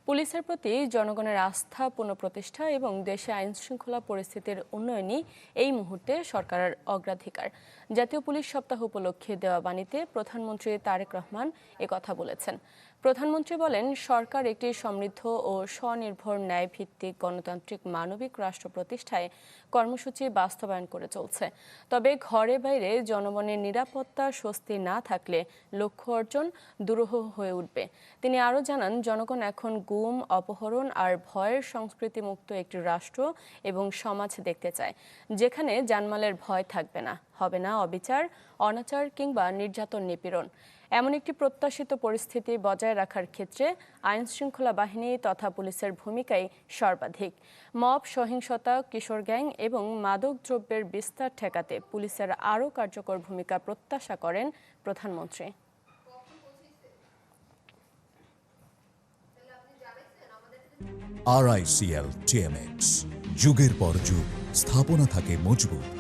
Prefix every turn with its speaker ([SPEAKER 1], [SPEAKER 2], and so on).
[SPEAKER 1] পুলিশের প্রতি জনগণের আস্থা পুনঃপ্রতিষ্ঠা এবং দেশে আইনশৃঙ্খলা পরিস্থিতির উন্নয়নই এই মুহূর্তে সরকারের অগ্রাধিকার। জাতীয় পুলিশ সপ্তাহ উপলক্ষে দেওয়া বাণীতে প্রধানমন্ত্রী তারেক রহমান একথা বলেছেন। প্রধানমন্ত্রী বলেন, সরকার একটি সমৃদ্ধ ও স্বনির্ভর ন্যায়ভিত্তিক গণতান্ত্রিক মানবিক রাষ্ট্র প্রতিষ্ঠায় কর্মসূচি বাস্তবায়ন করে চলছে। তবে ঘরে বাইরে জনগণের নিরাপত্তা স্বস্তি না থাকলে লক্ষ্য অর্জন দুরূহ হয়ে উঠবে। তিনি আরও জানান, জনগণ এখন গুম, অপহরণ আর ভয়ের সংস্কৃতিমুক্ত একটি রাষ্ট্র এবং সমাজ দেখতে চায়, যেখানে জানমালের ভয় থাকবে না, হবে না অবিচার, অনাচার কিংবা নির্যাতন নিপীড়ন। এমন একটি প্রত্যাশিত পরিস্থিতি বজায় রাখার ক্ষেত্রে আইনশৃঙ্খলা বাহিনী তথা পুলিশের ভূমিকাই সর্বাধিক। মব সহিংসতা, কিশোর গ্যাং এবং মাদক দ্রব্যের বিস্তার ঠেকাতে পুলিশের আরও কার্যকর ভূমিকা প্রত্যাশা করেন প্রধানমন্ত্রী।
[SPEAKER 2] RICL TMX, যুগের পর যুগ স্থাপনা থাকে মজবুত।